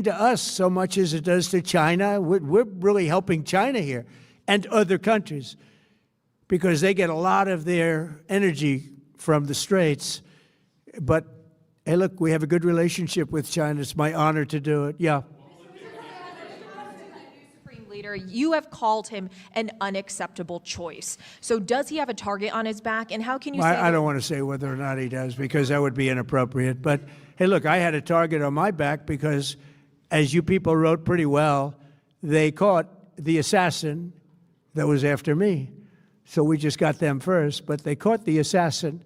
to us so much as it does to China. We're really helping China here and other countries because they get a lot of their energy from the Straits. But, hey, look, we have a good relationship with China. It's my honor to do it. Yeah. Supreme Leader, you have called him an unacceptable choice. So does he have a target on his back? And how can you say I don't want to say whether or not he does because that would be inappropriate. But, hey, look, I had a target on my back because, as you people wrote pretty well, they caught the assassin that was after me. So we just got them first. But they caught the assassin.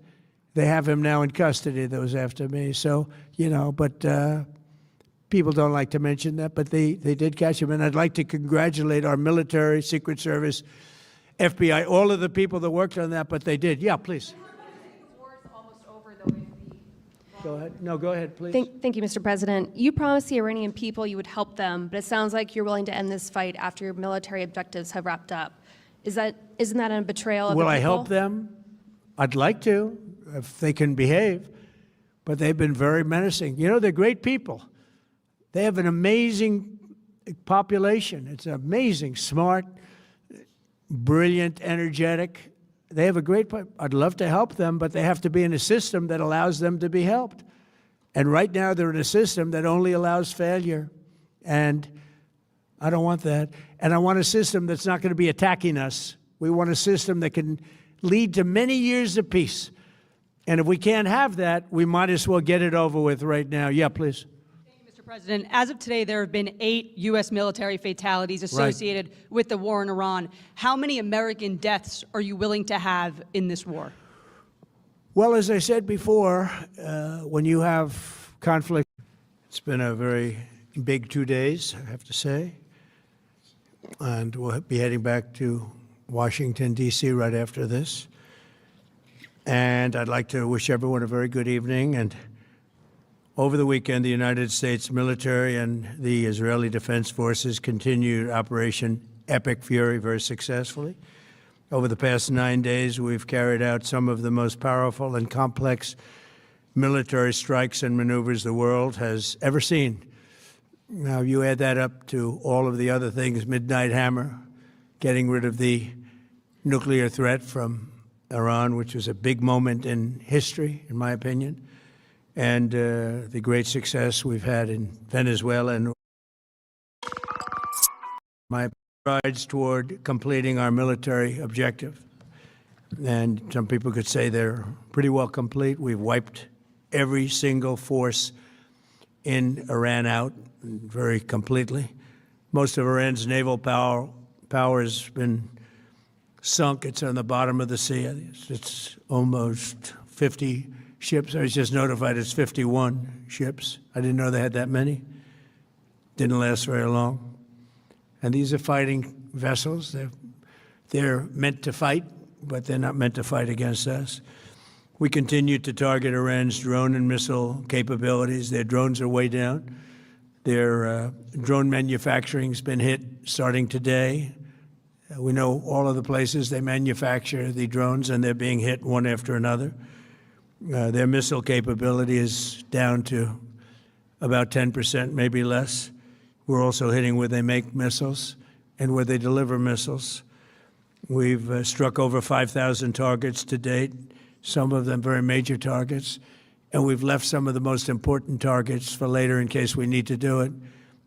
They have him now in custody that was after me. So, you know, but people don't like to mention that. But they did catch him. And I'd like to congratulate our military, Secret Service, FBI, all of the people that worked on that. But they did. Yeah, please. Go ahead. No, go ahead, please. Thank you, Mr. President. You promised the Iranian people you would help them, but it sounds like you're willing to end this fight after your military objectives have wrapped up. Isn't that a betrayal of the people? Will I help them? I'd like to, if they can behave. But they've been very menacing. You know, they're great people. They have an amazing population. It's amazing, smart, brilliant, energetic. They have a great point. I'd love to help them, but they have to be in a system that allows them to be helped. And right now they're in a system that only allows failure. And I don't want that. And I want a system that's not going to be attacking us. We want a system that can lead to many years of peace. And if we can't have that, we might as well get it over with right now. Yeah, please. Mr. President, as of today, there have been 8 U.S. military fatalities associated with the war in Iran. How many American deaths are you willing to have in this war? Well, as I said before, when you have conflict, it's been a very big 2 days, I have to say. And we'll be heading back to Washington, D.C. right after this. And I'd like to wish everyone a very good evening. And over the weekend, the United States military and the Israeli Defense Forces continued Operation Epic Fury very successfully. Over the past 9 days, we've carried out some of the most powerful and complex military strikes and maneuvers the world has ever seen. Now, you add that up to all of the other things, Midnight Hammer, getting rid of the nuclear threat from Iran, which was a big moment in history, in my opinion, and the great success we've had in Venezuela and my strides toward completing our military objective. And some people could say they're pretty well complete. We've wiped every single force in Iran out very completely. Most of Iran's naval power has been sunk. It's on the bottom of the sea. It's almost 50 ships. I was just notified it's 51 ships. I didn't know they had that many. Didn't last very long. And these are fighting vessels. They're meant to fight, but they're not meant to fight against us. We continue to target Iran's drone and missile capabilities. Their drones are way down. Their drone manufacturing has been hit starting today. We know all of the places they manufacture the drones, and they're being hit one after another. Their missile capability is down to about 10%, maybe less. We're also hitting where they make missiles and where they deliver missiles. We've struck over 5,000 targets to date, some of them very major targets, and we've left some of the most important targets for later in case we need to do it.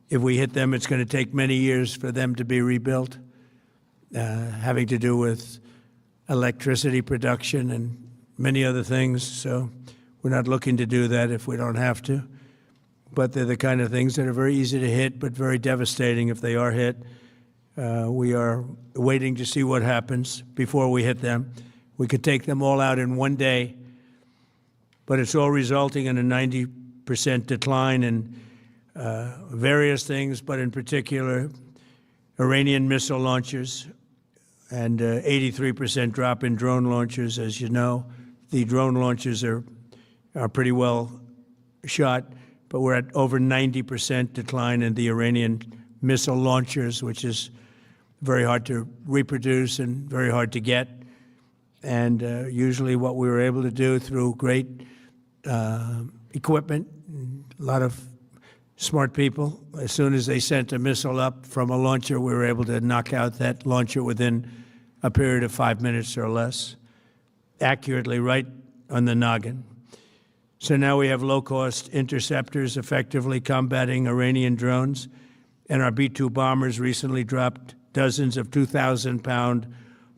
If we hit them, it's going to take many years for them to be rebuilt, having to do with electricity production and many other things. So we're not looking to do that if we don't have to. But they're the kind of things that are very easy to hit, but very devastating if they are hit. We are waiting to see what happens before we hit them. We could take them all out in one day, but it's all resulting in a 90% decline in various things, but in particular, Iranian missile launchers and 83% drop in drone launchers. As you know, the drone launchers are pretty well shot, but we're at over 90% decline in the Iranian missile launchers, which is very hard to reproduce and very hard to get. And usually what we were able to do through great equipment, a lot of smart people. As soon as they sent a missile up from a launcher, we were able to knock out that launcher within a period of 5 minutes or less, accurately, right on the noggin. So now we have low-cost interceptors effectively combating Iranian drones, and our B-2 bombers recently dropped dozens of 2,000-pound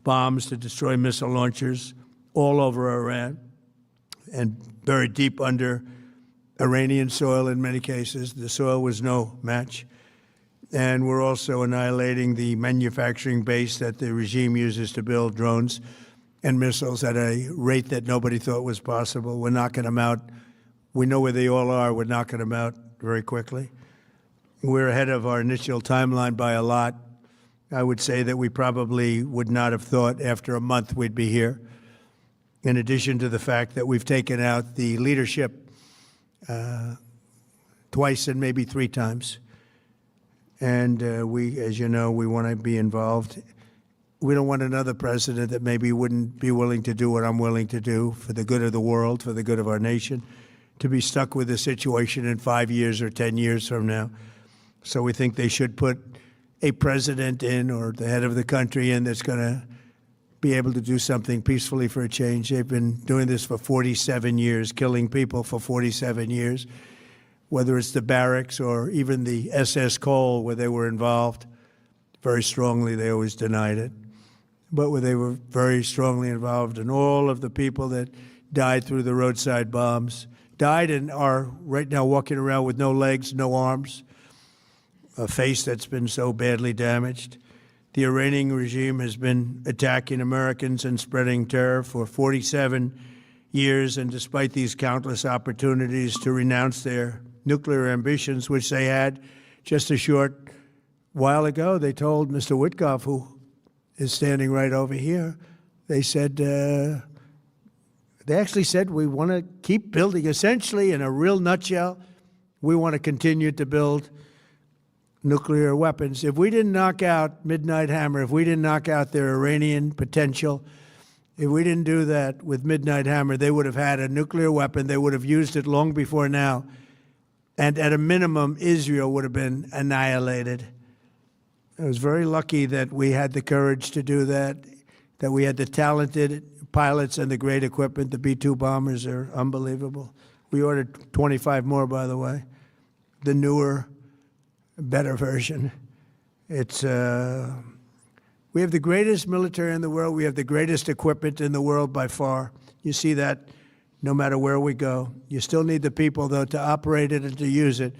bombs to destroy missile launchers all over Iran and buried deep under Iranian soil in many cases. The soil was no match. And we're also annihilating the manufacturing base that the regime uses to build drones and missiles at a rate that nobody thought was possible. We're knocking them out. We know where they all are. We're knocking them out very quickly. We're ahead of our initial timeline by a lot. I would say that we probably would not have thought after a month we'd be here, in addition to the fact that we've taken out the leadership twice and maybe 3 times. And we, as you know, we want to be involved. We don't want another president that maybe wouldn't be willing to do what I'm willing to do for the good of the world, for the good of our nation, to be stuck with the situation in 5 years or 10 years from now. So we think they should put a president in, or the head of the country in, that's going to be able to do something peacefully for a change. They've been doing this for 47 years, killing people for 47 years, whether it's the barracks or even the SS Cole, where they were involved very strongly. They always denied it. But where they were very strongly involved, and all of the people that died through the roadside bombs, died and are right now walking around with no legs, no arms, a face that's been so badly damaged. The Iranian regime has been attacking Americans and spreading terror for 47 years, and despite these countless opportunities to renounce their nuclear ambitions, which they had just a short while ago, they told Mr. Witkoff, who is standing right over here, they said, they actually said, we want to keep building. Essentially, in a real nutshell, we want to continue to build nuclear weapons. If we didn't knock out Midnight Hammer, if we didn't knock out their Iranian potential, if we didn't do that with Midnight Hammer, they would have had a nuclear weapon. They would have used it long before now. And at a minimum, Israel would have been annihilated. I was very lucky that we had the courage to do that, that we had the talented pilots and the great equipment. The B-2 bombers are unbelievable. We ordered 25 more, by the way. The newer, better version. It's we have the greatest military in the world. We have the greatest equipment in the world by far. You see that no matter where we go. You still need the people, though, to operate it and to use it.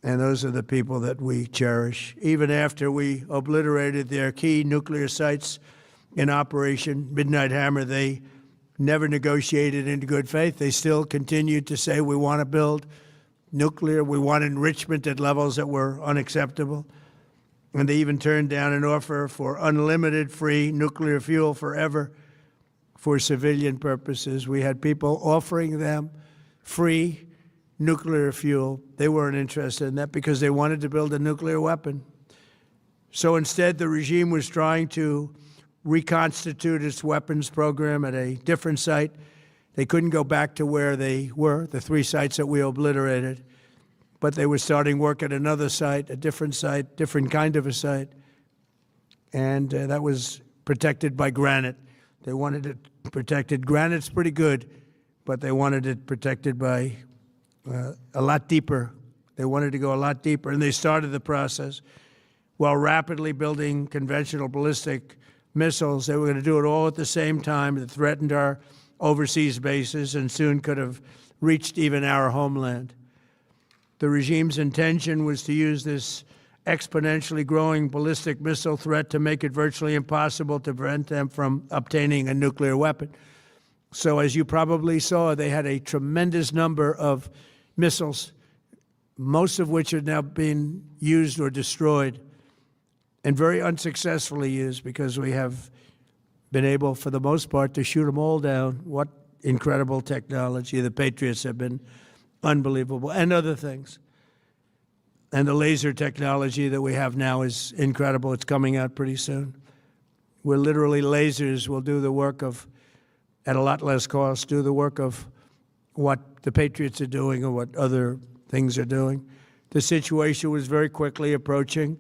And those are the people that we cherish. Even after we obliterated their key nuclear sites in Operation Midnight Hammer, they never negotiated in good faith. They still continued to say, we want to build nuclear. We want enrichment at levels that were unacceptable. And they even turned down an offer for unlimited free nuclear fuel forever for civilian purposes. We had people offering them free nuclear fuel. They weren't interested in that because they wanted to build a nuclear weapon. So instead, the regime was trying to reconstitute its weapons program at a different site. They couldn't go back to where they were, the 3 sites that we obliterated, but they were starting work at another site, a different kind of a site, and that was protected by granite. They wanted it protected. Granite's pretty good, but they wanted it protected by a lot deeper. They wanted to go a lot deeper, and they started the process while rapidly building conventional ballistic missiles. They were going to do it all at the same time. That threatened our overseas bases and soon could have reached even our homeland. The regime's intention was to use this exponentially growing ballistic missile threat to make it virtually impossible to prevent them from obtaining a nuclear weapon. So as you probably saw, they had a tremendous number of missiles, most of which are now being used or destroyed, and very unsuccessfully used, because we have been able, for the most part, to shoot them all down. What incredible technology. The Patriots have been unbelievable, and other things. And the laser technology that we have now is incredible. It's coming out pretty soon. Where literally lasers will do the work of, at a lot less cost, do the work of what the Patriots are doing or what other things are doing. the situation was very quickly approaching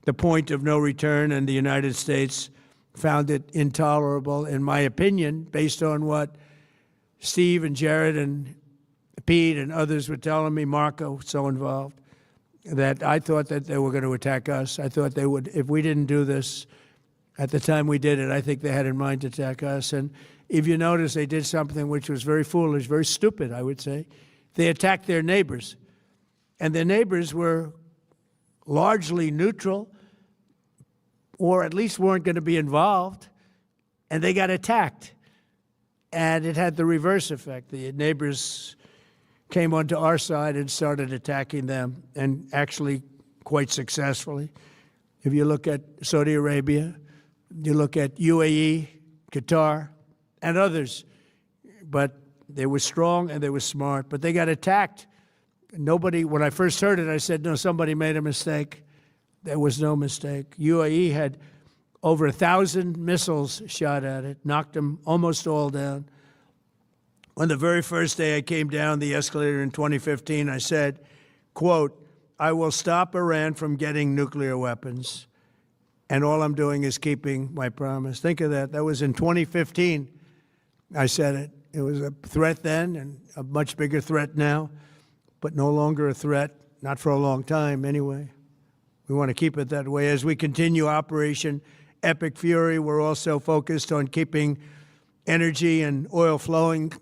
the point of no return, and the United States found it intolerable, in my opinion, based on what Steve and Jared and Pete and others were telling me, Marco, so involved, that I thought that they were going to attack us. I thought they would, if we didn't do this at the time we did it, I think they had in mind to attack us. And if you notice, they did something which was very foolish, very stupid, I would say. They attacked their neighbors. And their neighbors were largely neutral, or at least weren't going to be involved, and they got attacked. And it had the reverse effect. The neighbors came onto our side and started attacking them, and actually quite successfully. If you look at Saudi Arabia, you look at UAE, Qatar, and others, but they were strong and they were smart, but they got attacked. Nobody, when I first heard it, I said, no, somebody made a mistake. There was no mistake. UAE had over 1,000 missiles shot at it, knocked them almost all down. On the very first day I came down the escalator in 2015, I said, quote, I will stop Iran from getting nuclear weapons, and all I'm doing is keeping my promise. Think of that. That was in 2015. I said it. It was a threat then and a much bigger threat now, but no longer a threat, not for a long time anyway. We want to keep it that way. As we continue Operation Epic Fury, we're also focused on keeping energy and oil flowing